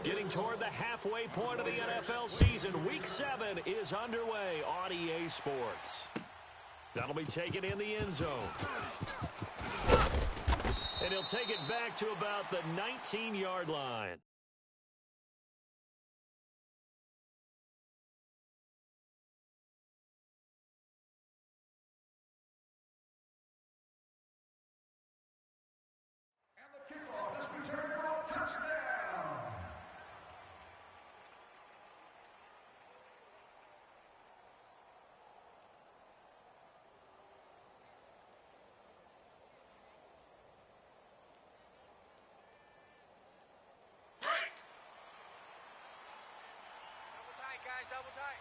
Getting toward the halfway point of the NFL season. Week 7 is underway on EA Sports. That'll be taken in the end zone. And he'll take it back to about the 19-yard line. Double tight.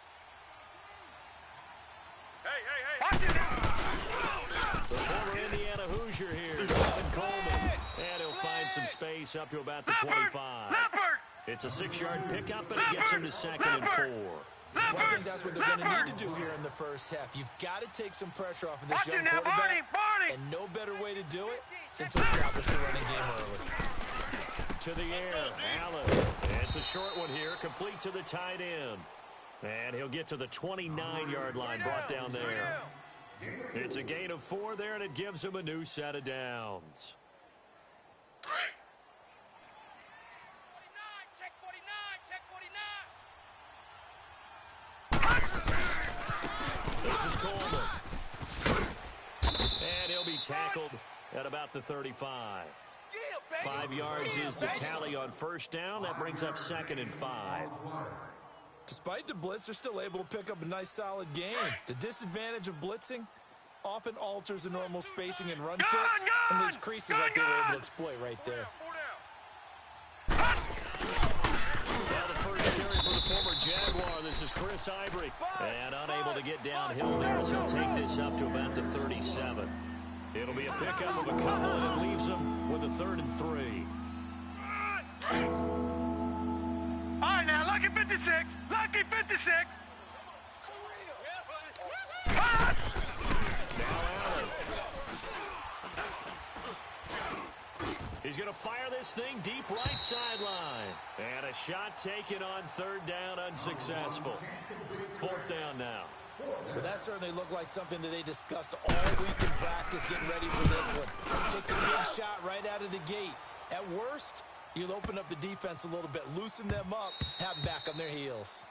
The former Indiana Hoosier here, Coleman. And he'll find some space up to about the 25. It's a 6-yard pickup, and it gets him to 2nd and 4. Well, I think that's what they're going to need to do here in the first half. You've got to take some pressure off of this young quarterback. And no better way to do it than to establish the running game early. To the air, Allen. It's a short one here, complete to the tight end. And he'll get to the 29-yard line, brought down there. It's a gain of 4 there, and it gives him a new set of downs. Check 49. This is Coleman. And he'll be tackled at about the 35. 5 yards is the tally on first down. That brings up 2nd and 5. Despite the blitz, they're still able to pick up a nice, solid game. The disadvantage of blitzing often alters the normal spacing and run fits, and leaves creases like they were able to exploit right there. Well, the first carry for the former Jaguar. This is Chris Ivory. And unable to get downhill there, so he'll take this up to about the 37. It'll be a pickup of a couple, and it leaves him with a 3rd and 3. All right, now, lucky 56. Lucky 56. Now Allen. He's going to fire this thing deep right sideline. And a shot taken on 3rd down, unsuccessful. 4th down now. But that certainly looked like something that they discussed all week in practice, getting ready for this one. Take the big shot right out of the gate. At worst, you'll open up the defense a little bit, loosen them up, have them back on their heels.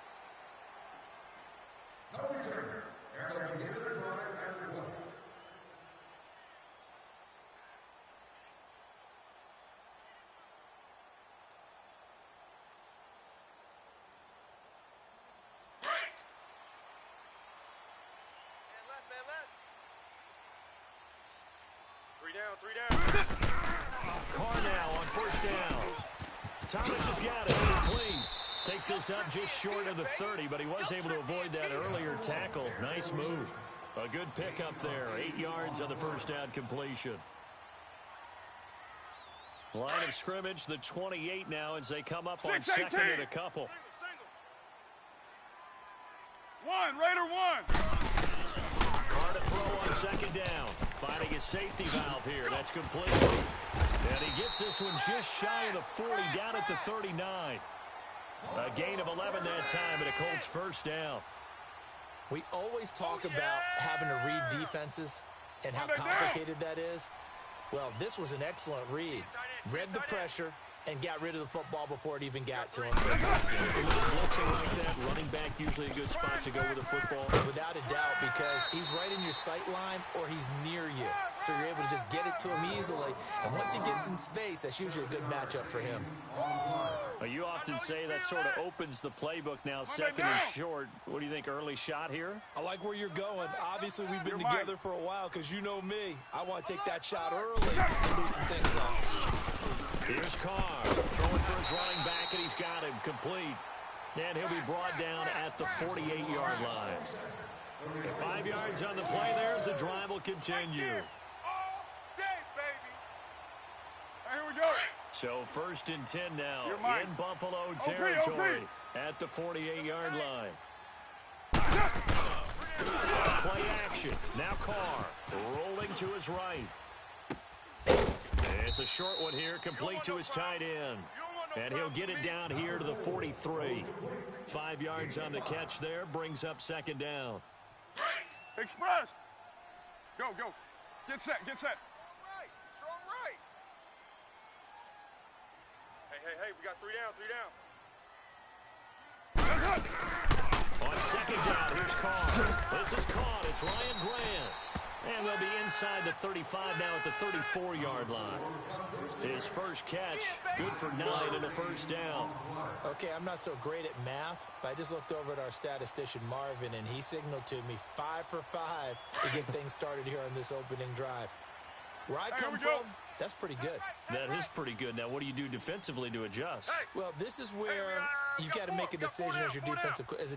Three down. Carr now on first down. Thomas has got it. Complete. Takes this up just short of the 30, but he was able to avoid that earlier tackle. Nice move. A good pickup there. 8 yards on the first down completion. Line of scrimmage, the 28 now as they come up on 2nd and a couple. Raider one. Carr to throw on 2nd down. Finding his safety valve here. That's complete. And he gets this one just shy of the 40, down at the 39. A gain of 11 that time, and a Colts first down. We always talk about having to read defenses and how complicated that is. Well, this was an excellent read. Read the pressure and got rid of the football before it even got to him. Blitzing like that, running back usually a good spot to go with the football. Without a doubt, because he's right in your sight line or he's near you. So you're able to just get it to him easily. And once he gets in space, that's usually a good matchup for him. Well, you often say that sort of opens the playbook now, 2nd and short. What do you think, early shot here? I like where you're going. Obviously, we've been together for a while because you know me. I want to take that shot early and loosen things up. Here's Carr throwing for his running back, and he's got him complete. And he'll be brought down at the 48-yard line. 5 yards on the play there as the drive will continue. All day, baby. Here we go. So 1st and 10 now in Buffalo OP. territory at the 48-yard line. Play action. Now Carr rolling to his right. It's a short one here, complete to his tight end. And he'll get it down here to the 43. 5 yards on the catch there, brings up second down. Express. Go, go. Get set, get set. Strong right. Hey, we got 3 down. On second down, here's Carr. This is caught. It's Ryan Grant. And they'll be inside the 35 now at the 34-yard line. His first catch, good for 9 and a first down. Okay, I'm not so great at math, but I just looked over at our statistician, Marvin, and he signaled to me 5 for 5 to get things started here on this opening drive. Where I come from, that's pretty good. That is pretty good. Now, what do you do defensively to adjust? Well, this is where you've got to make a decision as a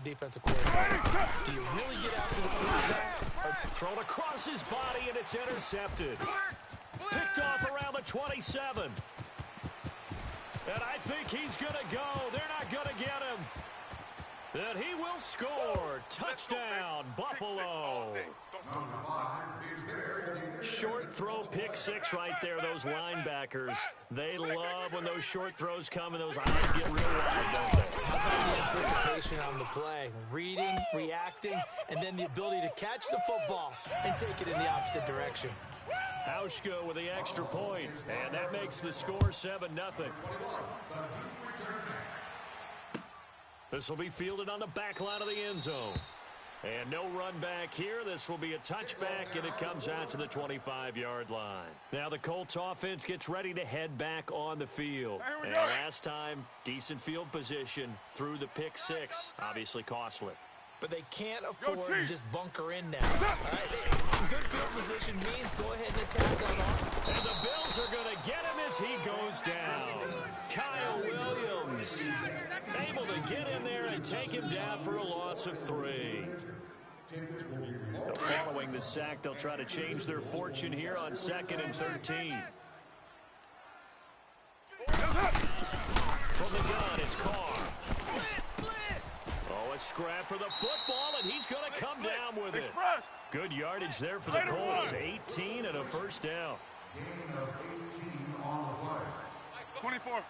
defensive coordinator. Do you really get after the quarterback? Thrown across his body, and it's intercepted. Picked off around the 27. And I think he's going to go. They're not going to get him. And he will score. Touchdown, Buffalo. Short throw, pick six right there. Those linebackers, they love when those short throws come and those eyes get real wide, don't they? How about the anticipation on the play? Reading, reacting, and then the ability to catch the football and take it in the opposite direction. Hauschka with the extra point, and that makes the score 7-0. This will be fielded on the back line of the end zone. And no run back here. This will be a touchback, and it comes out to the 25-yard line. Now the Colts offense gets ready to head back on the field. And last time, decent field position through the pick six. Obviously costly. But they can't afford to just bunker in now. All right? Good field position means go ahead and attack on off. And the Bills are going to get him as he goes down. Kyle Williams able to get in there and take him down for a loss of 3. Following the sack, they'll try to change their fortune here on 2nd and 13. From the gun, it's Carr. Oh, a scrap for the football, and he's going to come down with it. Good yardage there for the Colts. 18 and a first down. 24.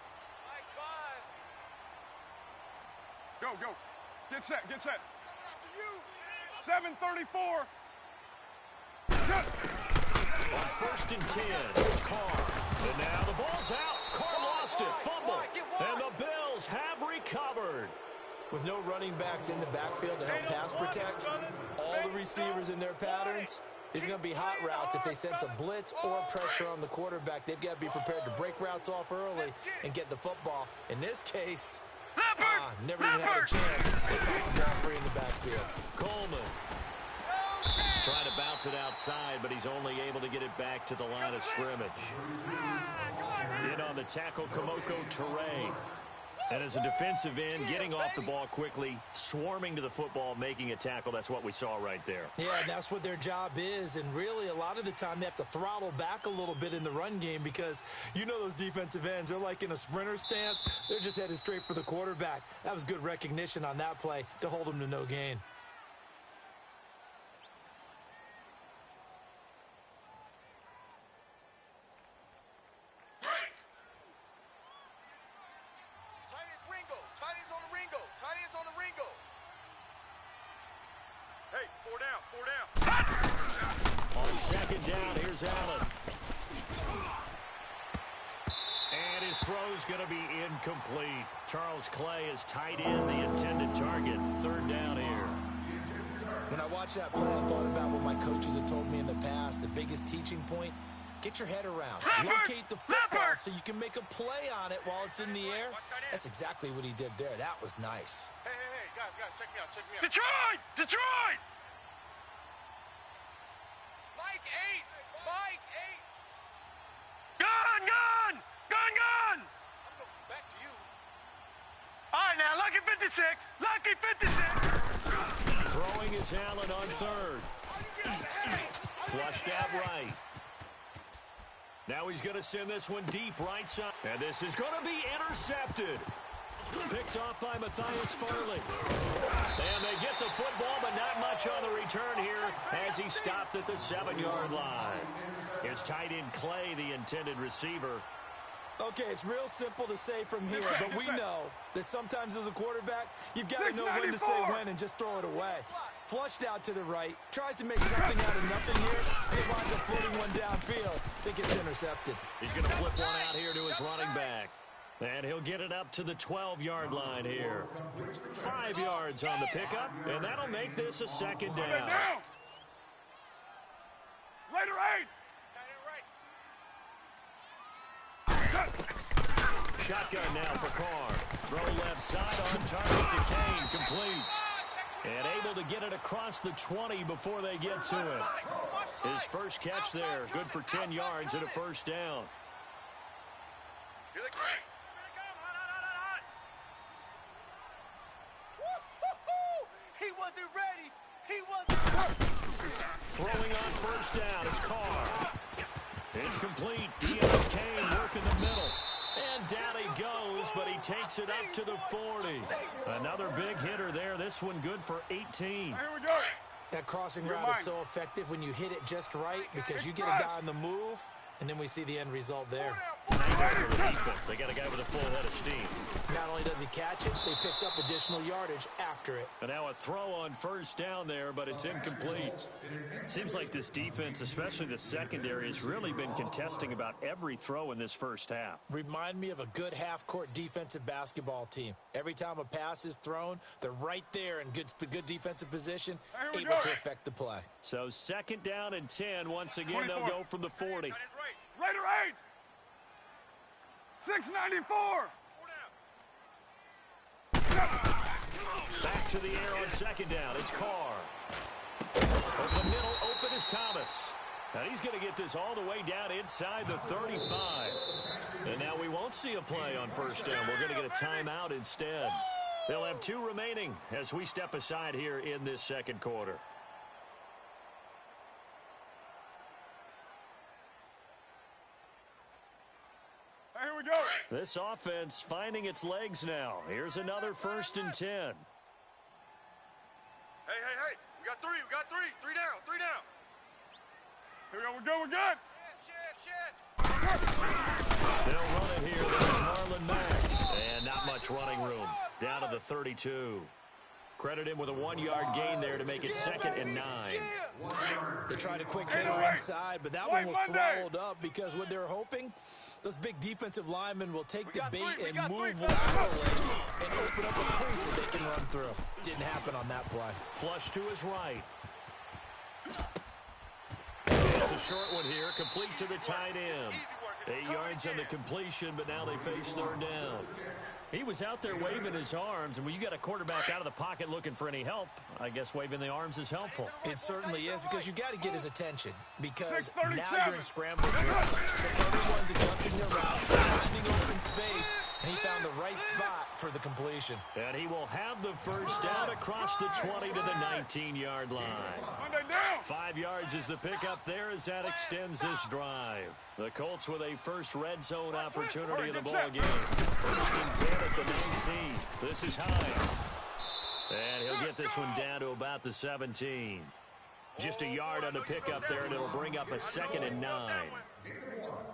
Go, go. Get set, get set. 7:34. On 1st and 10, it's Carr. And now the ball's out. Carr lost it. Fumble. And the Bills have recovered. With no running backs in the backfield to help pass protect, all the receivers in their patterns, it's going to be hot routes. If they sense a blitz or pressure on the quarterback, they've got to be prepared to break routes off early and get the football. In this case, never even had a chance. They got the ball free in the backfield. Coleman trying to bounce it outside, but he's only able to get it back to the line of scrimmage. In on the tackle, Kamoko Toure. And as a defensive end, getting off the ball quickly, swarming to the football, making a tackle, that's what we saw right there. Yeah, and that's what their job is. And really, a lot of the time, they have to throttle back a little bit in the run game because you know those defensive ends, they're like in a sprinter stance. They're just headed straight for the quarterback. That was good recognition on that play to hold them to no gain. Allen. And his throw's going to be incomplete. Charles Clay is tight in the intended target. 3rd down here. When I watched that play, I thought about what my coaches had told me in the past. The biggest teaching point, get your head around. Locate the football so you can make a play on it while it's in the air. That's exactly what he did there. That was nice. Hey, guys, check me out. Detroit! Detroit! Mike 8! Gun! I'm going back to you. All right, now, lucky 56. Lucky 56. Throwing is Allen on 3rd. Flushed out right. Now he's going to send this one deep right side. And this is going to be intercepted. Picked off by Matthias Farley. And they get the football, but not much on the return here as he stopped at the 7-yard line. His tight end Clay, the intended receiver. Okay, it's real simple to say from here, but we know that sometimes as a quarterback, you've got to know when to say when and just throw it away. Flushed out to the right, tries to make something out of nothing here, and he winds up floating one downfield. I think it's intercepted. He's going to flip one out here to his running back. And he'll get it up to the 12-yard line here. 5 yards on the pickup, and that'll make this a second down. Later 8. Shotgun now for Carr. Throw left side on target to Kane. Complete. And able to get it across the 20 before they get to it. His first catch there. Good for 10 yards and a first down. Here they come. He wasn't ready. He wasn't ready. Throwing on first down. It's Carr. It's complete. Deon Kane working the middle. And down he goes, but he takes it up to the 40. Another big hitter there. This one good for 18. Here we go. That crossing route is so effective when you hit it just right because you get a guy on the move, and then we see the end result there. For the defense, they got a guy with a full head of steam. Not only does he catch it, he picks up additional yardage after it. And now a throw on first down there, but it's incomplete. Seems like this defense, especially the secondary, has really been contesting about every throw in this first half. Remind me of a good half-court defensive basketball team. Every time a pass is thrown, they're right there in good defensive position, able to affect the play. So second down and 10. Once again, they'll go from the 40. Later 8. 694. Back to the air on second down. It's Carr. Over the middle, open is Thomas. And he's going to get this all the way down inside the 35. And now we won't see a play on first down. We're going to get a timeout instead. They'll have 2 remaining as we step aside here in this second quarter. Here we go. This offense finding its legs now. Here's another 1st and 10. Hey. We got 3. 3 down. Here we go. We're good. Yes. They'll run it here. This is Marlon Mack. And not much running room. Down to the 32. Credit him with a 1-yard gain there to make it 2nd and 9. They tried a quick hitter inside, but that one was swallowed up because what they're hoping, those big defensive linemen will take the bait and move laterally and open up a crease that they can run through. Didn't happen on that play. Flush to his right. It's a short one here, complete to the tight end. 8 yards on the completion, but now they face 3rd down. He was out there waving his arms, and when you got a quarterback out of the pocket looking for any help, I guess waving the arms is helpful. It certainly is, because you got to get his attention, because now you're in scramble drill. So everyone's adjusting their routes, finding open space, and he found the right spot for the completion. And he will have the first down across the 20 to the 19-yard line. 5 yards is the pickup there as that extends this drive. The Colts with a first red zone opportunity in the ball game. 1st and 10 at the 19. This is Hines. And he'll get this one down to about the 17. Just a yard on the pickup there, and it'll bring up a 2nd and 9.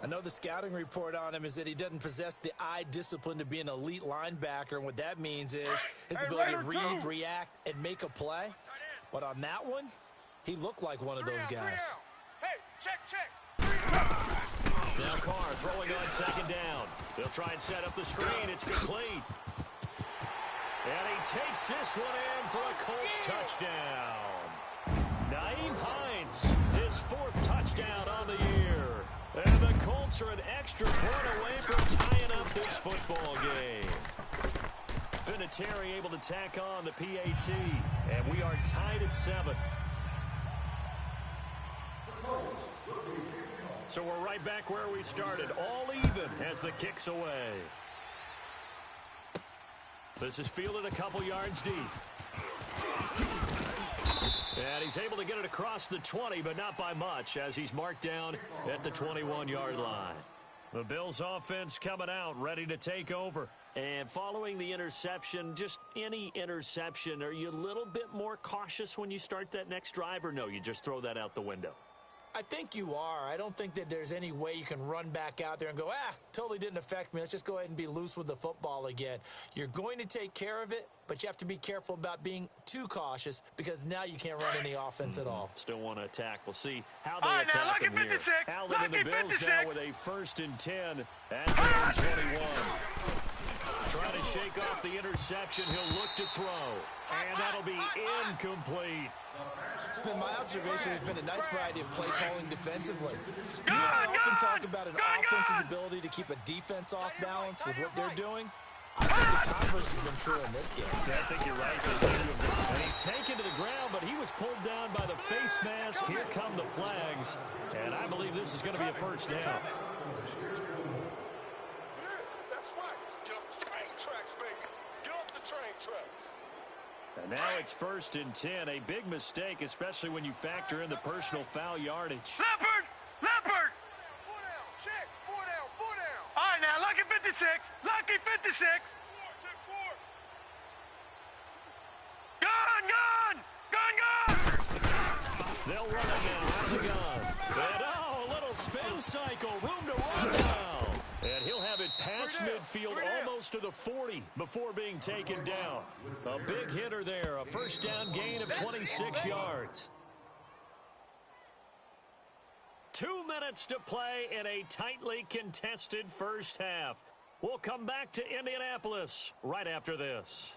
I know the scouting report on him is that he doesn't possess the eye discipline to be an elite linebacker, and what that means is his ability to read, react, and make a play. But on that one, he looked like one of those guys. Hey, check. Now Carr throwing on 2nd down. They'll try and set up the screen. It's complete. And he takes this one in for a Colts touchdown. Nyheim Hines, his 4th touchdown on the year. And the Colts are an extra point away from tying up this football game. Vinatieri able to tack on the PAT. And we are tied at 7. So we're right back where we started. All even as the kick's away. This is fielded a couple yards deep. And he's able to get it across the 20, but not by much, as he's marked down at the 21-yard line. The Bills offense coming out, ready to take over. And following the interception, just any interception, are you a little bit more cautious when you start that next drive, or no, you just throw that out the window? I think you are. I don't think that there's any way you can run back out there and go, totally didn't affect me. Let's just go ahead and be loose with the football again. You're going to take care of it, but you have to be careful about being too cautious because now you can't run any offense at all. Still want to attack. We'll see how they attack him here. Allen and the Bills now with a 1st and 10 at their own 21. Trying to shake off the interception. He'll look to throw. And that'll be incomplete. It's been my observation. There's been a nice variety of play calling defensively. You know, I often talk about an offense's ability to keep a defense off balance with what they're doing. I think the converse has been true in this game. Yeah, I think you're right. And he's taken to the ground, but he was pulled down by the face mask. Here come the flags. And I believe this is going to be a 1st down. That's right. Get off the train tracks, baby. Get off the train tracks. And now it's 1st and 10. A big mistake, especially when you factor in the personal foul yardage. Leopard! Leopard! 4 down. Check. 4 down. 4 down. All right, now, lucky 56. Lucky 56. Check 4. Gun! Gun! Gun! Gun! They'll run it now out of the gun. And, a little spin cycle. Room to run now. And he'll have it past midfield almost to the 40 before being taken down. A big hitter there. A 1st down gain of 26 yards. 2 minutes to play in a tightly contested 1st half. We'll come back to Indianapolis right after this.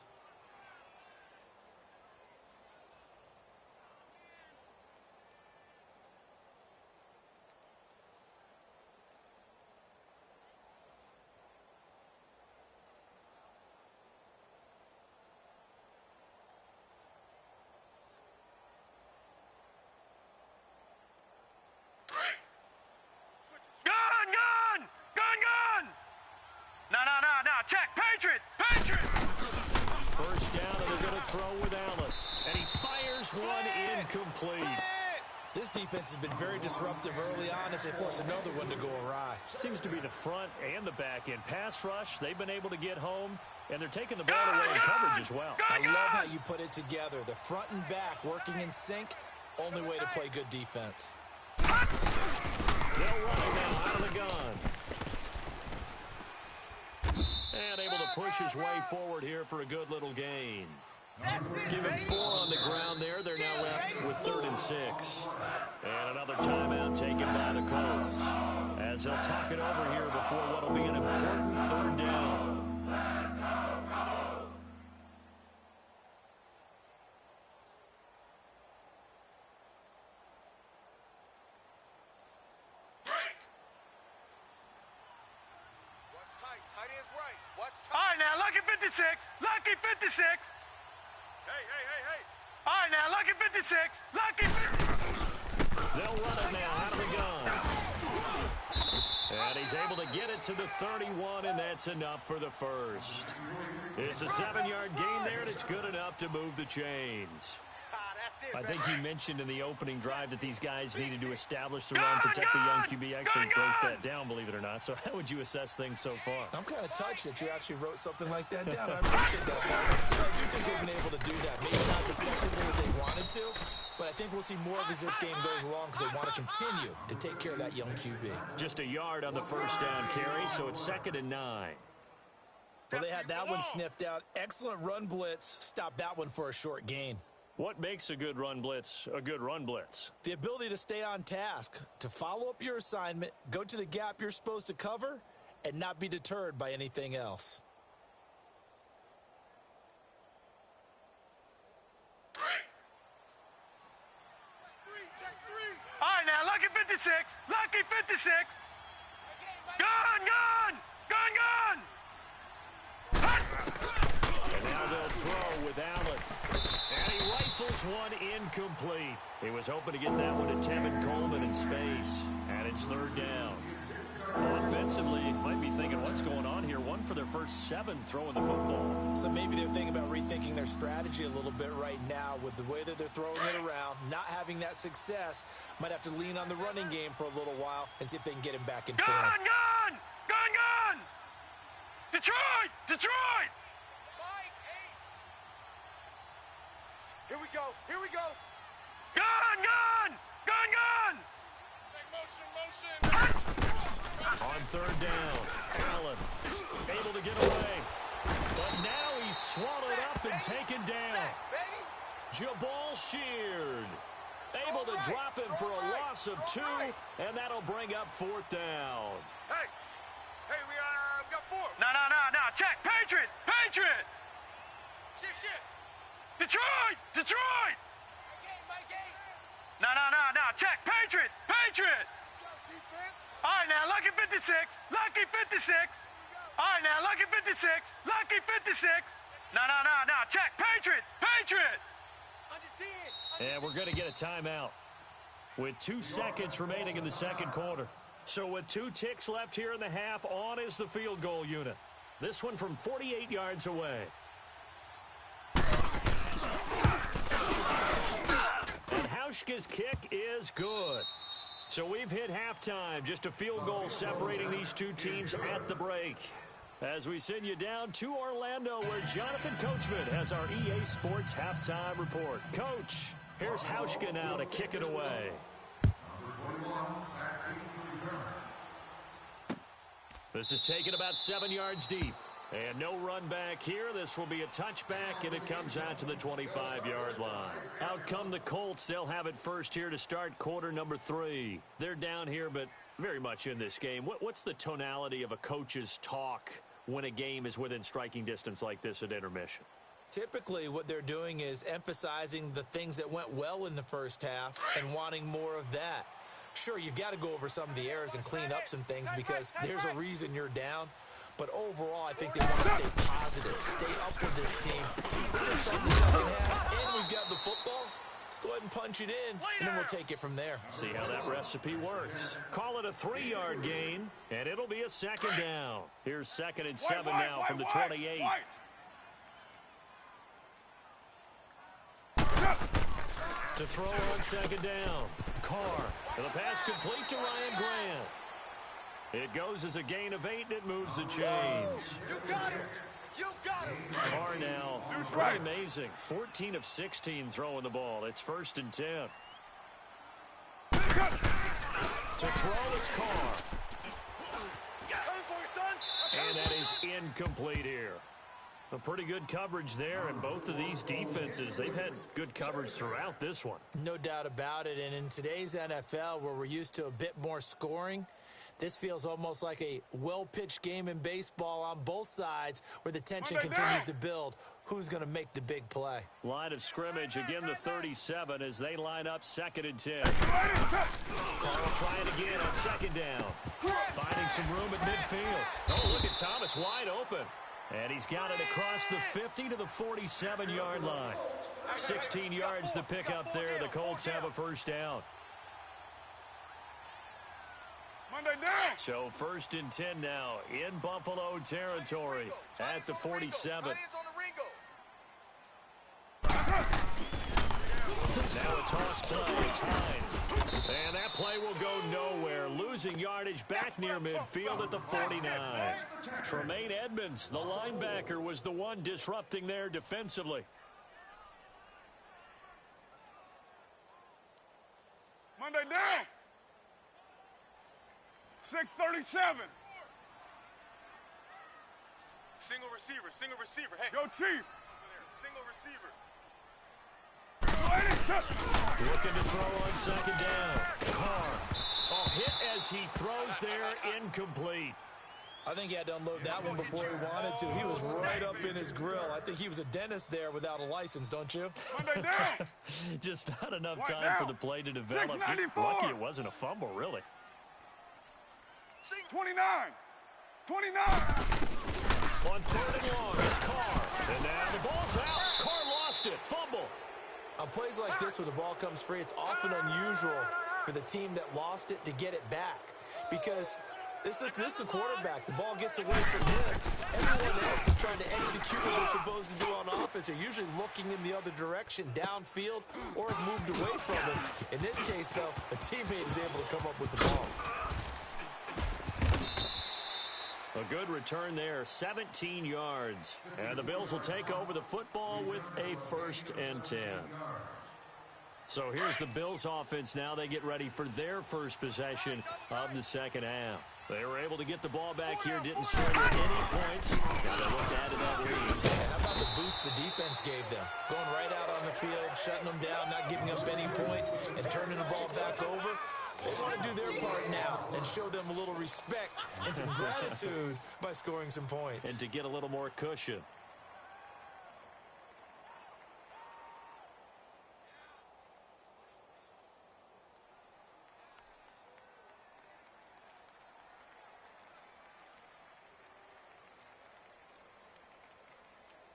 Check. Patriot. Patriot. 1st down, and they're going to throw with Allen. And he fires one incomplete. This defense has been very disruptive early on as they force another one to go awry. Seems to be the front and the back end. Pass rush, they've been able to get home, and they're taking the ball away in coverage as well. I love how you put it together. The front and back working in sync, only way to play good defense. They'll run it now out of the gun. And able to push his way forward here for a good little gain. Give him 4 on the ground there. They're now left with 3rd and 6. And another timeout taken by the Colts. As they'll talk it over here before what will be an important 3rd down. All right, now, lucky 56. Lucky 56. Hey. All right, now, lucky 56. Lucky 56. They'll run it now out of the gun. And he's able to get it to the 31, and that's enough for the 1st. It's a 7-yard gain there, and it's good enough to move the chains. I think you mentioned in the opening drive that these guys needed to establish the run, protect the young QB. Actually broke that down, believe it or not. So how would you assess things so far? I'm kind of touched that you actually wrote something like that down. I appreciate that. I do think they've been able to do that. Maybe not as effectively as they wanted to, but I think we'll see more of as this game goes along because they want to continue to take care of that young QB. Just a yard on the 1st down carry, so it's 2nd and 9. Well, they had that one sniffed out. Excellent run blitz. Stop that one for a short gain. What makes a good run blitz a good run blitz? The ability to stay on task, to follow up your assignment, go to the gap you're supposed to cover, and not be deterred by anything else. Check 3. All right, now, lucky 56. Lucky 56. Gun! And now they'll throw with Allen. And he rifles one incomplete. He was hoping to get that one to Tevin Coleman in space. And it's 3rd down. Offensively, might be thinking, what's going on here? 1 for their first 7 throwing the football. So maybe they're thinking about rethinking their strategy a little bit right now with the way that they're throwing it around. Not having that success. Might have to lean on the running game for a little while and see if they can get him back in form. Gun! Detroit! Here we go. Gun! On third down, Allen able to get away. But now he's swallowed up and taken down. Jabal sheared. Able to drop him for a loss of 2, and that'll bring up fourth down. Hey, we got 4. No. Check. Patriot. Shit. Detroit. My game. No. Check. Patriot. Go, defense. All right, now, lucky 56. All right, now, lucky 56. No. Check. Patriot. Under 10. And we're going to get a timeout with 2 seconds remaining in the second quarter. So with 2 ticks left here in the half, on is the field goal unit. This one from 48 yards away. And Hauschka's kick is good. So we've hit halftime. Just a field goal separating these 2 teams at the break. As we send you down to Orlando, where Jonathan Coachman has our EA Sports halftime report. Coach, here's Hauschka now to kick it away. This is taken about 7 yards deep. And no run back here. This will be a touchback, and it comes out to the 25-yard line. Out come the Colts. They'll have it first here to start quarter number 3. They're down here, but very much in this game. What's the tonality of a coach's talk when a game is within striking distance like this at intermission? Typically, what they're doing is emphasizing the things that went well in the first half and wanting more of that. Sure, you've got to go over some of the errors and clean up some things because there's a reason you're down. But overall, I think they want to stay positive, stay up with this team. Just start the second half, and we've got the football. Let's go ahead and punch it in, and then we'll take it from there. See how that recipe works. Call it a 3-yard gain, and it'll be a second down. Here's 2nd and 7 now from the 28. To throw on second down. Carr. And the pass complete to Ryan Grant. It goes as a gain of 8, and it moves the chains. You got him. Carr now, pretty amazing. 14 of 16 throwing the ball. It's 1st and 10. To throw, it's Carr. Coming for you, son. And that is incomplete here. A pretty good coverage there, and both of these defenses, they've had good coverage throughout this one. No doubt about it, and in today's NFL, where we're used to a bit more scoring, this feels almost like a well-pitched game in baseball on both sides where the tension continues to build. Who's going to make the big play? Line of scrimmage, again the 37 as they line up 2nd and 10. Carl trying again on 2nd down. Finding some room at midfield. Oh, look at Thomas wide open. And he's got it across the 50 to the 47-yard line. 16 yards to pick up there. The Colts have a first down. So 1st and 10 now in Buffalo territory at the 47. Now a toss play. It's Hines. And that play will go nowhere. Losing yardage back near midfield at the 49. Tremaine Edmonds, the linebacker, was the one disrupting there defensively. Monday down. 637. Single receiver. Hey. Go, Chief. Single receiver. Looking to throw on 2nd down. Carr. Oh, hit as he throws there, incomplete. I think he had to unload that one before he wanted to. He was right up in his grill. I think he was a dentist there without a license, don't you? Just not enough time for the play to develop. Lucky it wasn't a fumble, really. 29. On 3rd and long, it's Carr. And now the ball's out. Carr lost it. Fumble. On plays like this where the ball comes free, it's often unusual for the team that lost it to get it back. Because this is the quarterback. The ball gets away from him. Everyone else is trying to execute what they're supposed to do on offense. They're usually looking in the other direction, downfield, or have moved away from him. In this case, though, a teammate is able to come up with the ball. A good return there, 17 yards. And the Bills will take over the football with a 1st and 10. So here's the Bills offense now. They get ready for their first possession of the second half. They were able to get the ball back here, didn't surrender any points. Now they look to add to that lead. Yeah, how about the boost the defense gave them? Going right out on the field, shutting them down, not giving up any points, and turning the ball back over. They want to do their part now and show them a little respect and some gratitude by scoring some points. And to get a little more cushion.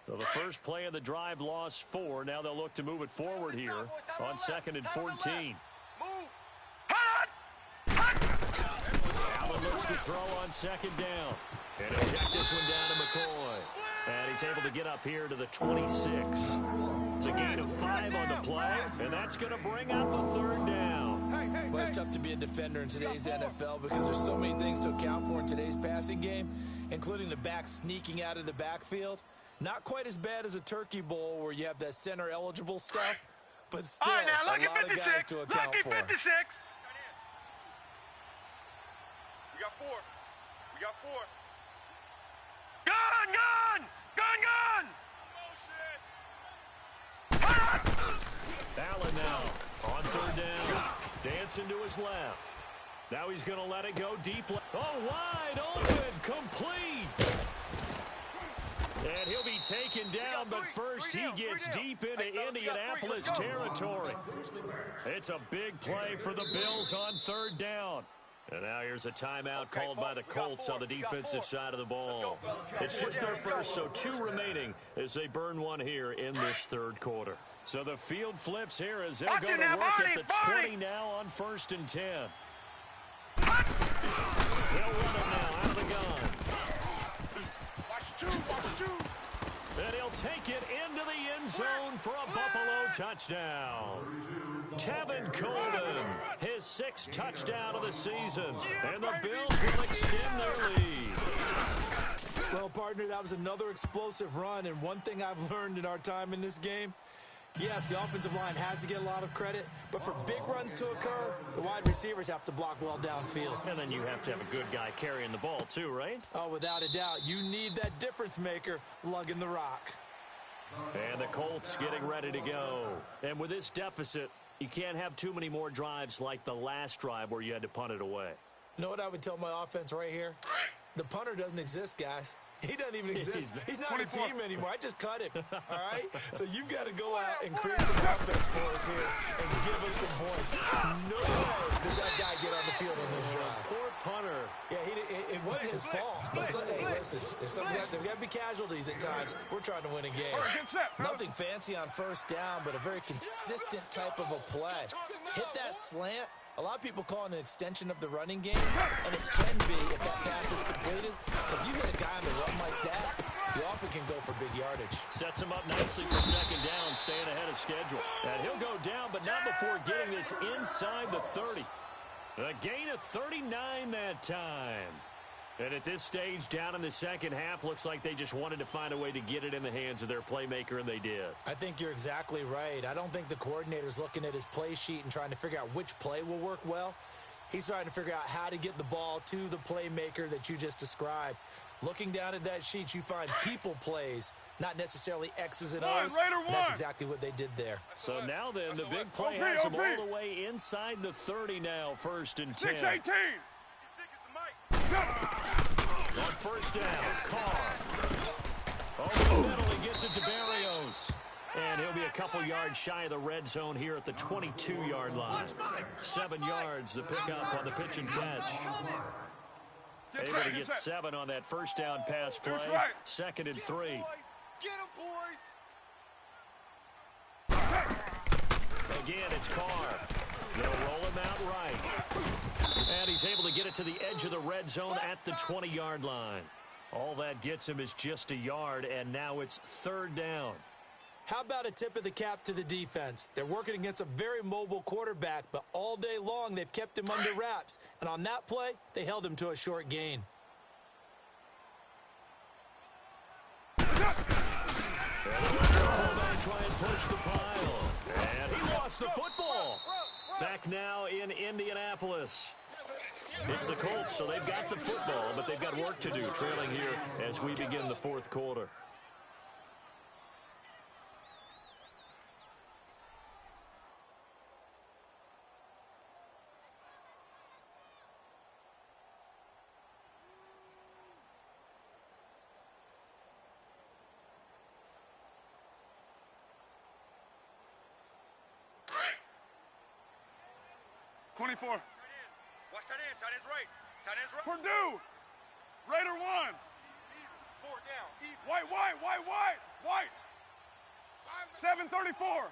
So the first play of the drive lost 4. Now they'll look to move it forward here on 2nd and 14. Allen looks to throw on 2nd down. And he'll check this one down to McCoy. And he's able to get up here to the 26. It's a gain of 5 on the play, and that's going to bring out the 3rd down. Well, it's tough to be a defender in today's NFL because there's so many things to account for in today's passing game, including the back sneaking out of the backfield. Not quite as bad as a turkey bowl where you have that center-eligible stuff, but still a lot of guys to account for. 56. We got 4. We got 4. Gun! Allen now on 3rd down. Dancing to his left. Now he's going to let it go deep. Oh, wide open. Complete. And he'll be taken down, but first he gets deep into Indianapolis territory. It's a big play for the Bills on 3rd down. And now here's a timeout called by the Colts on the defensive side of the ball. It's just their first, so 2 remaining as they burn 1 here in this 3rd quarter. So the field flips here as they'll go to work at the 20 now on 1st and 10. They'll run it now out of the gun. Watch 2. And he'll take it into the end zone for a Buffalo touchdown. Tevin Coleman, his 6th touchdown of the season. And the Bills will extend their lead. Well, partner, that was another explosive run, and one thing I've learned in our time in this game, yes, the offensive line has to get a lot of credit, but for big runs to occur, the wide receivers have to block well downfield. And then you have to have a good guy carrying the ball too, right? Oh, without a doubt. You need that difference maker lugging the rock. And the Colts getting ready to go. And with this deficit, you can't have too many more drives like the last drive where you had to punt it away. You know what I would tell my offense right here? The punter doesn't exist, guys. He doesn't even exist. He's not a team anymore. I just cut him, all right? So you've got to go out and create some offense for us here and give us some points. No way does that guy get on the field on this drive. Poor punter. Yeah, it wasn't his fault. But hey, listen, there's got to be casualties at times. We're trying to win a game. Nothing fancy on 1st down, but a very consistent type of a play. Hit that slant. A lot of people call it an extension of the running game, and it can be if that pass is completed. Because you hit a guy on the run like that, you often can go for big yardage. Sets him up nicely for 2nd down, staying ahead of schedule. And he'll go down, but not before getting this inside the 30. A gain of 39 that time. And at this stage, down in the 2nd half, looks like they just wanted to find a way to get it in the hands of their playmaker, and they did. I think you're exactly right. I don't think the coordinator's looking at his play sheet and trying to figure out which play will work well. He's trying to figure out how to get the ball to the playmaker that you just described. Looking down at that sheet, you find people plays, not necessarily X's and O's. And that's exactly what they did there. So now then, the big play has them all the way inside the 30 now, 1st and 10. 6-18. On 1st down, Carr. Over the middle, he gets it to Berrios. And he'll be a couple yards shy of the red zone here at the 22-yard line. 7 yards, the pickup on the pitch and catch. Able to get 7 on that 1st down pass play. 2nd and 3. Get him, boys. Again, it's Carr. They'll roll him out right. And he's able to get it to the edge of the red zone at the 20-yard line. All that gets him is just a yard, and now it's 3rd down. How about a tip of the cap to the defense? They're working against a very mobile quarterback, but all day long they've kept him under wraps. And on that play, they held him to a short gain. Try and push the pile. And he lost the football. Back now in Indianapolis. It's the Colts, so they've got the football, but they've got work to do, trailing here as we begin the fourth quarter. Watch tight end. Tight end's right. Tight end's right. Purdue. Raider 1. Four down. White. 734.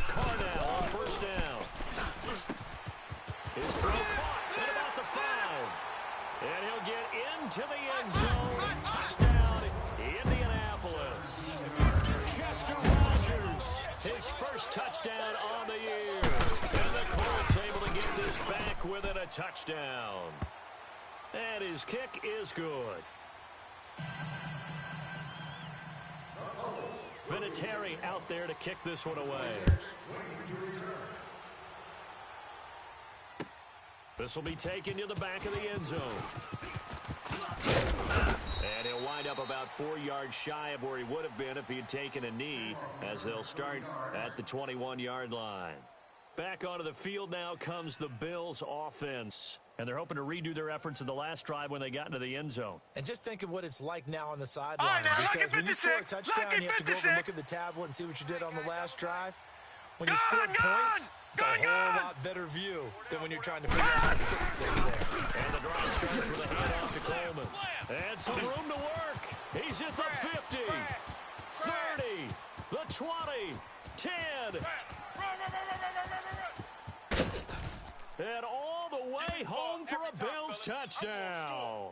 Carnell on first down. His throw caught at about the 5. And he'll get into the end zone. Touchdown, Indianapolis. Chester Rogers, his first touchdown on the year. And the Colts able to get this back within a touchdown. And his kick is good. Vinatieri out there to kick this one away. This will be taken to the back of the end zone. And he'll wind up about 4 yards shy of where he would have been if he had taken a knee, as they'll start at the 21-yard line. Back onto the field now comes the Bills offense. And they're hoping to redo their efforts in the last drive when they got into the end zone. And just think of what it's like now on the sideline. Because when you score a touchdown, you have to go over and look at the tablet and see what you did on the last drive. When you score points, it's a whole lot better view than when you're trying to figure out how to fix things there. And the drive starts with a handoff to Coleman. And some room to work. He's at the 50, 30, the 20, 10. And all the way home for a Bills touchdown.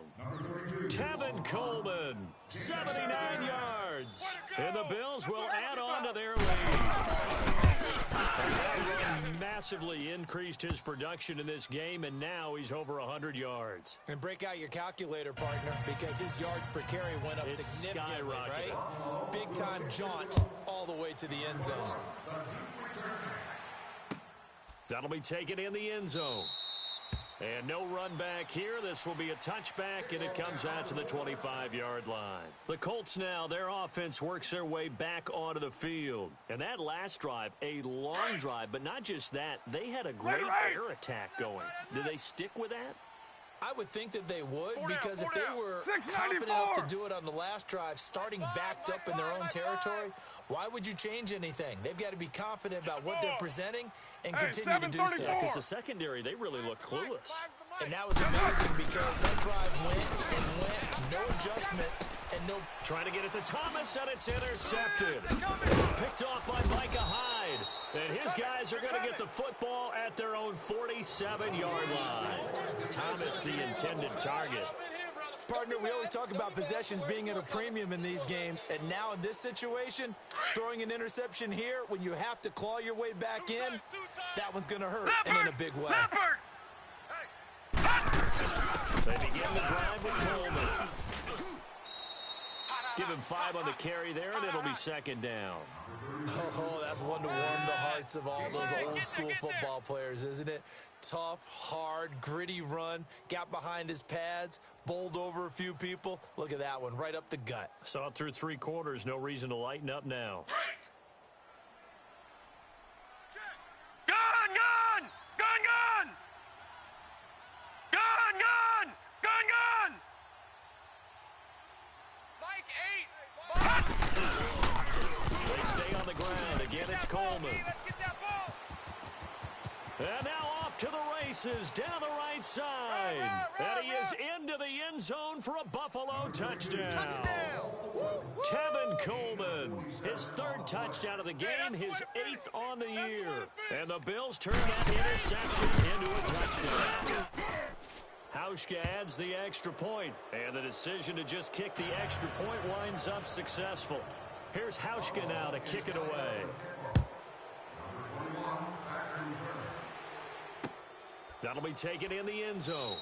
Tevin Coleman, 79 yards. And the Bills will add on to their lead. And massively increased his production in this game, and now he's over 100 yards. And break out your calculator, partner, because his yards per carry went up significantly, right? Big-time jaunt all the way to the end zone. That'll be taken in the end zone. And no run back here. This will be a touchback, and it comes out to the 25-yard line. The Colts now, their offense works their way back onto the field. And that last drive, a long drive, but not just that. They had a great air attack going. Did they stick with that? I would think that they would, because if they were confident enough to do it on the last drive, starting backed up in their own territory, why would you change anything? They've got to be confident about what they're presenting and continue to do so. Because the secondary, they really look clueless. And that was amazing because that drive went, no adjustments, and no... Trying to get it to Thomas, and it's intercepted. Picked off by Micah Hyde. And his guys are going to get the football at their own 47-yard line. Thomas, the intended target. Partner, we always talk about possessions being at a premium in these games, and now in this situation, throwing an interception here when you have to claw your way back in, that one's going to hurt, and in a big way. They begin the drive with Coleman. Give him 5 on the carry there, and it'll be second down. Oh, that's one to warm the hearts of all those old-school football players, isn't it? Tough, hard, gritty run, got behind his pads, bowled over a few people. Look at that one, right up the gut. Saw it through 3 quarters, no reason to lighten up now. Gun! Mike 8! They stay on the ground. Again, it's Coleman. And now off to the races down the right side. And he is into the end zone for a Buffalo touchdown. Tevin Coleman, his 3rd touchdown of the game, his 8th on the year. And the Bills turn that interception into a touchdown. Hauschka adds the extra point, and the decision to just kick the extra point winds up successful. Here's Hauschka now to kick it away. That'll be taken in the end zone.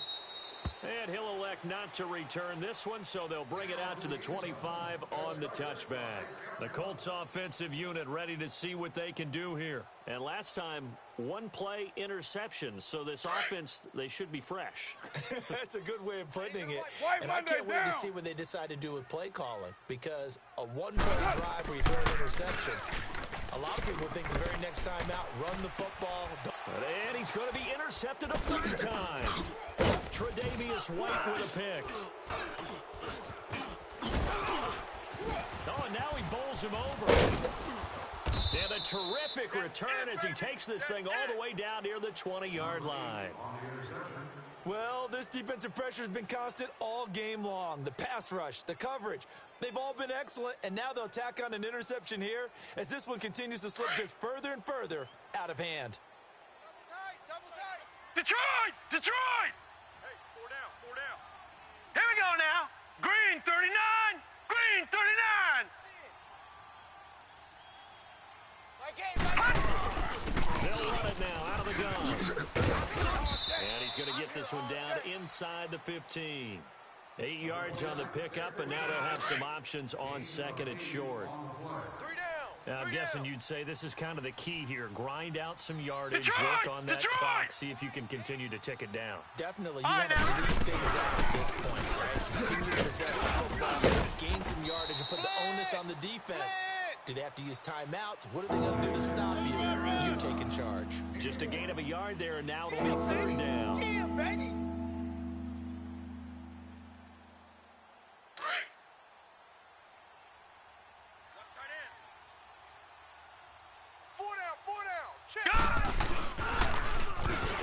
And he'll elect not to return this one, so they'll bring it out to the 25 on the touchback. The Colts offensive unit ready to see what they can do here. And last time, one play interception, so this offense, they should be fresh. That's a good way of putting it. And I can't wait to see what they decide to do with play calling, because a one-play drive where you throw an interception, a lot of people think the very next time out, run the football. And he's going to be intercepted a third time. Tre'Davious White with a pick. Oh, and now he bowls him over. And a terrific return as he takes this thing all the way down near the 20-yard line. Well, this defensive pressure has been constant all game long. The pass rush, the coverage, they've all been excellent, and now they'll tack on an interception here as this one continues to slip just further and further out of hand. Double tight. Detroit! Detroit! Hey, four down, four down. Here we go now. Green 39. Green 39. They'll run it now out of the gun. And he's going to get this one down inside the 15. 8 yards on the pickup, and now they'll have some options on second and short. Three down. Now, I'm guessing you'd say this is kind of the key here. Grind out some yardage, Detroit! work on that Detroit! clock, see if you can continue to tick it down. Definitely, you want to bleed things out at this point, right? Continue to possess the football, gain some yardage, and put the onus on the defense. Do they have to use timeouts? What are they going to do to stop you? You take in charge. Just a gain of a yard there, and now it'll be third down. Yeah, baby. Left tight end. Four down. Check.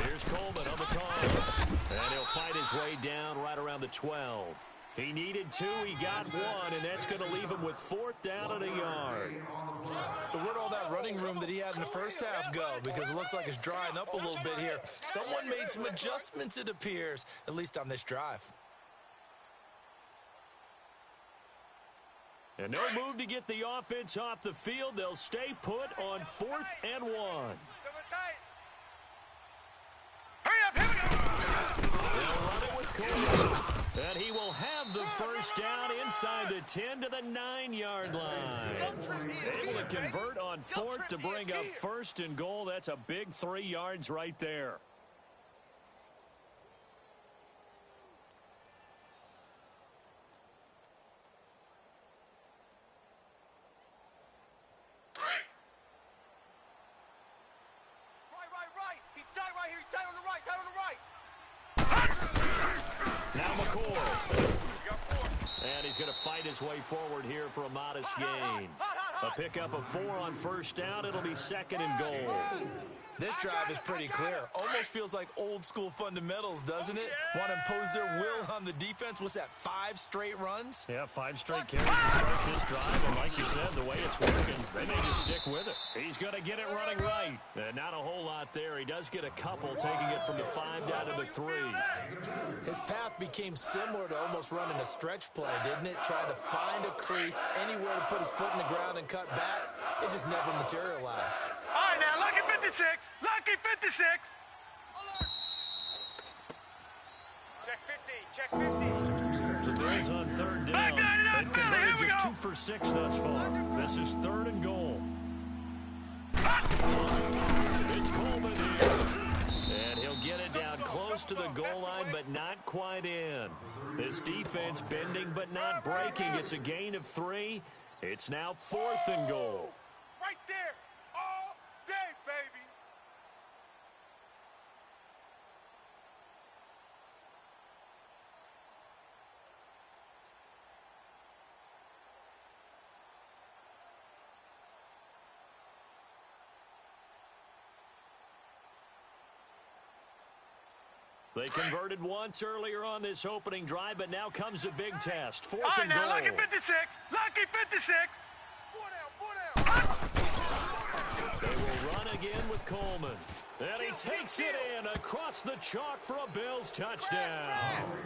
Here's Coleman on the toss. And he'll fight his way down right around the 12. He needed 2, he got 1, and that's going to leave him with 4th down and a yard. So where'd all that running room that he had in the first half go? Because it looks like it's drying up a little bit here. Someone made some adjustments, it appears, at least on this drive. And no move to get the offense off the field. They'll stay put on 4th and 1. Double tight. Hurry up, here we go. They'll run it with Coleman. And he will have the first down inside the 10 to the 9-yard line. Able to convert on 4th to bring up 1st and goal. That's a big 3 yards right there. Right. He's tight right here. He's tight on the right. Now McCoy. And he's going to fight his way forward here for a modest gain. A pickup of 4 on first down. It'll be 2nd and goal. This drive is pretty clear. Almost feels like old school fundamentals, doesn't it? Want to impose their will on the defense. What's that, 5 straight runs? Yeah, 5 straight carries to start this drive. And like you said, the way it's working, they may just stick with it. He's going to get it running right. Not a whole lot there. He does get a couple, taking it from the 5 down to the 3. His path became similar to almost running a stretch play, didn't it? Trying to find a crease, anywhere to put his foot in the ground and cut back. It just never materialized. All right, now, lucky 56. Lucky 56. Check 50. The Bills on 3rd down. They've converted just 2 for 6 thus far. This is 3rd and goal. It's Coleman here. And he'll get it down close to the goal line, but not quite in. This defense bending but not breaking. It's a gain of 3. It's now 4th and goal. Right there. All day, baby. They converted once earlier on this opening drive, but now comes a big test. 4th All right, and now, goal. lucky 56. Lucky 56. Four down. They will run again with Coleman. And he takes it in across the chalk for a Bills touchdown.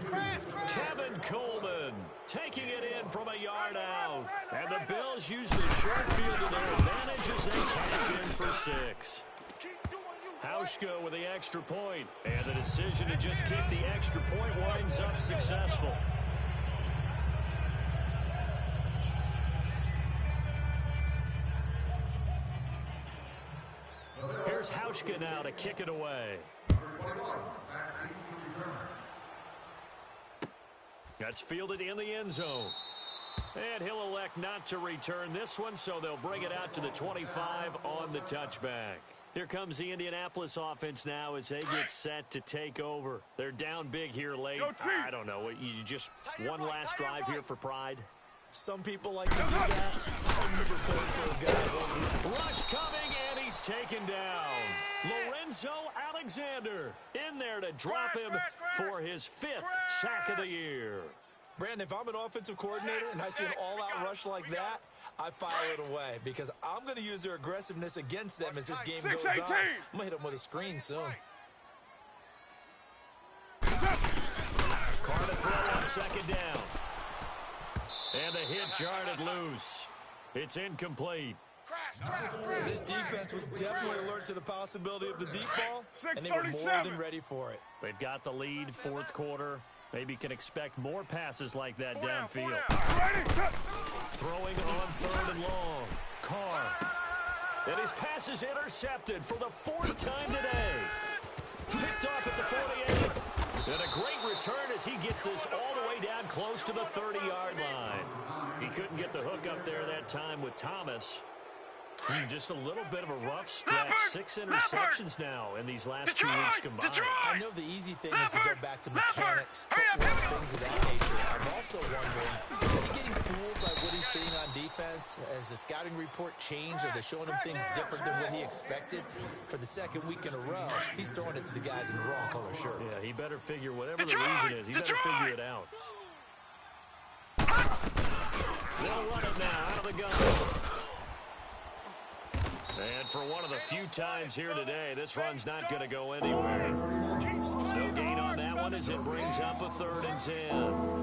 Crash. Kevin Coleman taking it in from a yard out. And the Bills use the short field to their advantage as they cash in for 6. Keep doing you. Hauschka with the extra point. And the decision to just kick the extra point winds up successful. Here's Hauschka now to kick it away. That's fielded in the end zone. And he'll elect not to return this one, so they'll bring it out to the 25 on the touchback. Here comes the Indianapolis offense now as they get set to take over. They're down big here late. I don't know. You just one last drive here for pride? Some people like to do that. I remember playing for a guy. Rush coming, and he's taken down. Lorenzo Alexander in there to drop him for his 5th sack of the year. Brandon, if I'm an offensive coordinator and I see an all-out rush like that, I file it away because I'm going to use their aggressiveness against them as this game goes on. I'm going to hit them with a screen soon. Carr to throw on second down. And the hit jarred loose. It's incomplete. This defense was definitely alert to the possibility of the deep ball, and they were more than ready for it. They've got the lead, 4th quarter. Maybe can expect more passes like that downfield. Throwing on 3rd and long. Carr. And his pass is intercepted for the 4th time today. Picked off at the 48. And a great return as he gets this all the way down close to the 30-yard line. He couldn't get the hook up there that time with Thomas. Just a little bit of a rough stretch. 6 interceptions now in these last 2 weeks combined. I know the easy thing is to go back to mechanics, footwork, things of that nature. I'm also wondering, is he getting fooled by what he's seeing on defense? Has the scouting report changed? Are they showing him things different than what he expected? For the 2nd week in a row, he's throwing it to the guys in the wrong color shirts. Yeah, he better figure whatever the reason is. He better figure it out. They'll run it now out of the gun. And for one of the few times here today, this run's not going to go anywhere. No gain on that one as it brings up a 3rd and 10.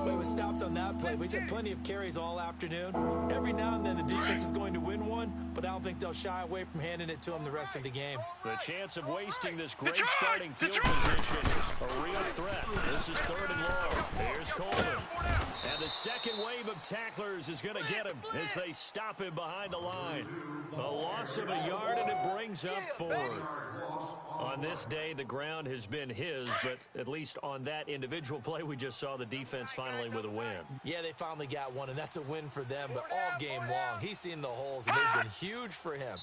But it was stopped on that play. We've had plenty of carries all afternoon. Every now and then the defense is going to win one, but I don't think they'll shy away from handing it to them the rest of the game. The chance of wasting this great starting field position, a real threat. This is 3rd and long. Here's Coleman. And the second wave of tacklers is going to get him as they stop him behind the line. A loss of a yard, and it brings up 4th. On this day, the ground has been his, but at least on that individual play, we just saw the defense finally with a win. Yeah, they finally got one, and that's a win for them, but all game long, he's seen the holes, and they've been huge for him.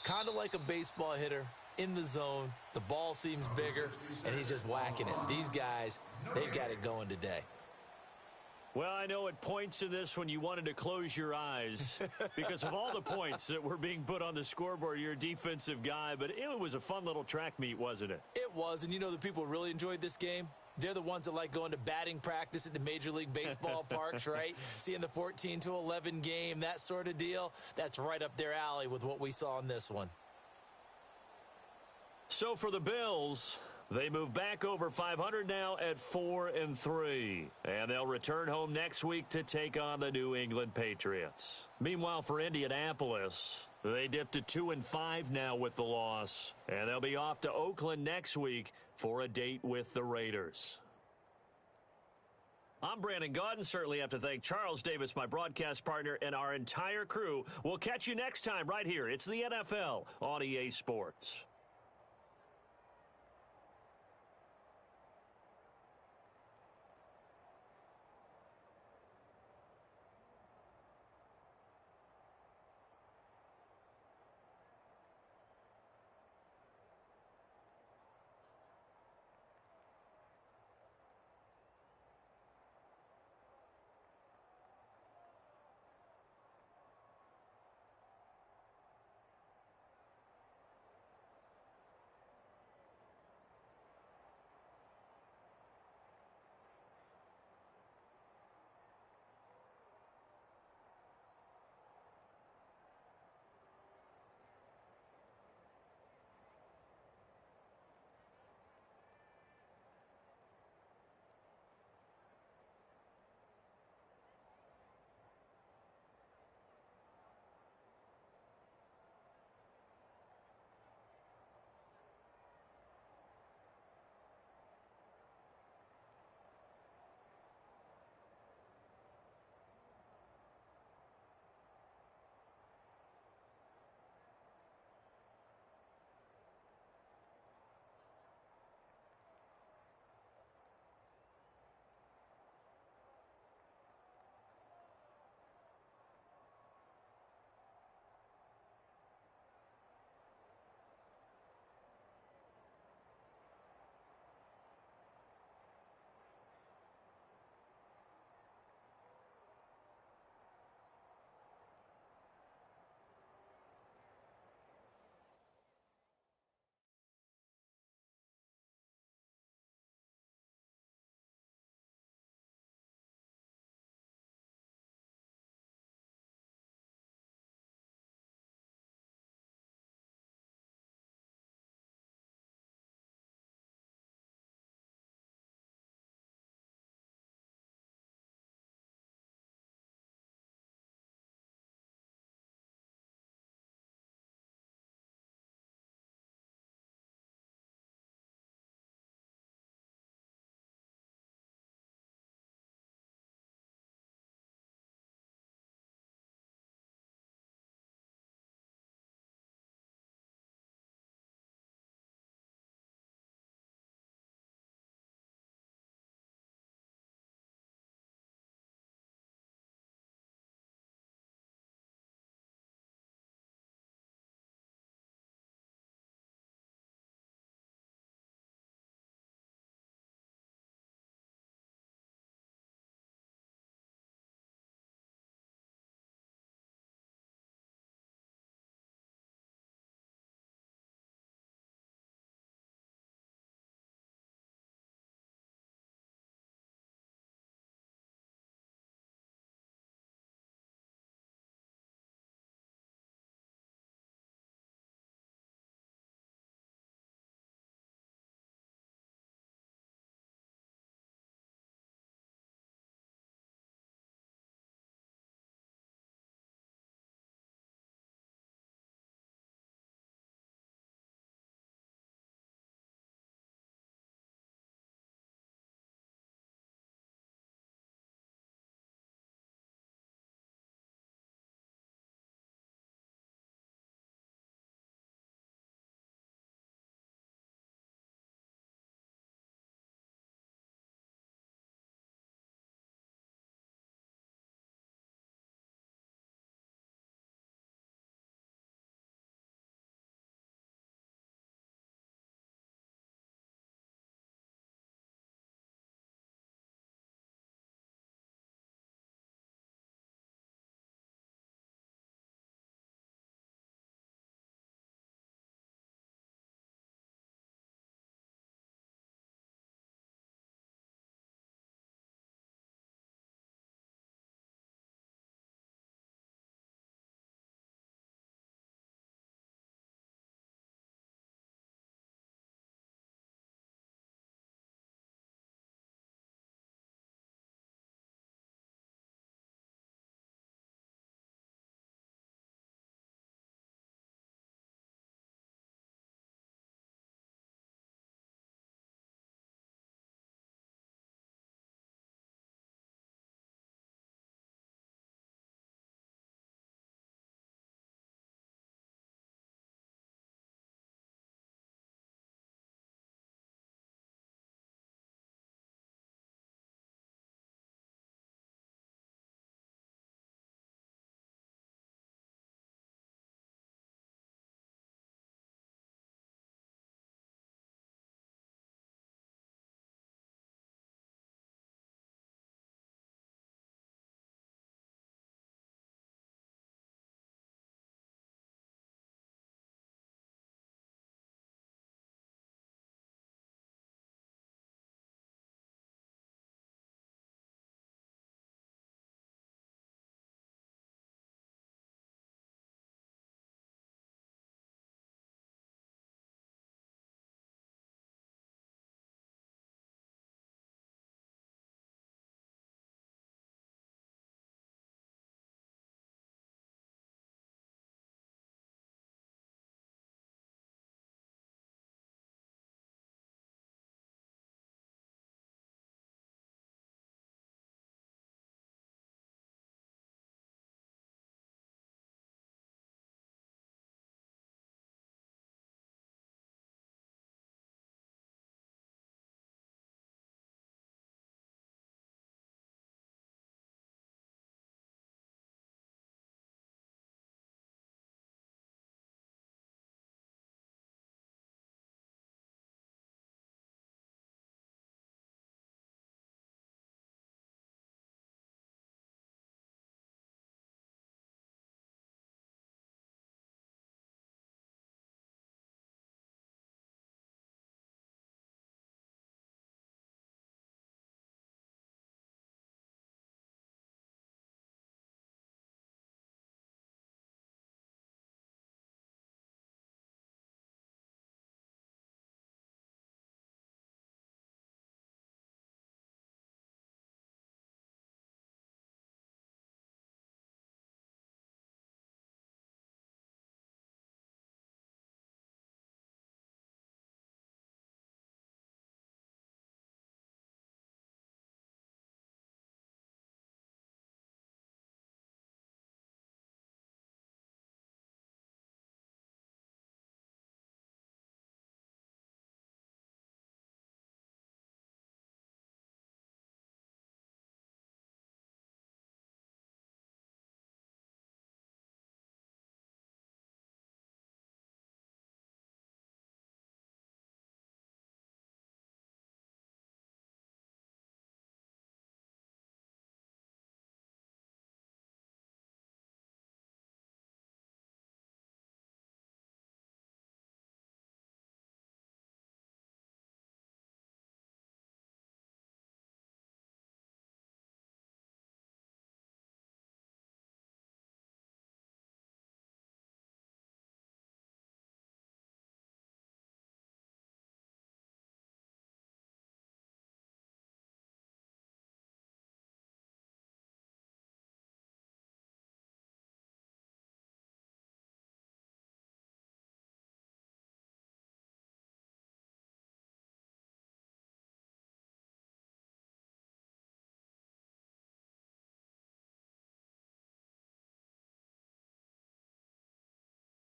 Kind of like a baseball hitter in the zone. The ball seems bigger, and he's just whacking it. These guys, they've got it going today. Well, I know at points in this when you wanted to close your eyes because of all the points that were being put on the scoreboard. You're a defensive guy, but it was a fun little track meet, wasn't it? It was, and you know the people really enjoyed this game? They're the ones that like going to batting practice at the Major League Baseball parks, right? Seeing the 14-11 game, that sort of deal. That's right up their alley with what we saw in this one. So for the Bills, they move back over 500 now at 4-3. And they'll return home next week to take on the New England Patriots. Meanwhile, for Indianapolis, they dipped to 2-5 now with the loss. And they'll be off to Oakland next week for a date with the Raiders. I'm Brandon Gaudin. Certainly have to thank Charles Davis, my broadcast partner, and our entire crew. We'll catch you next time right here. It's the NFL on EA Sports.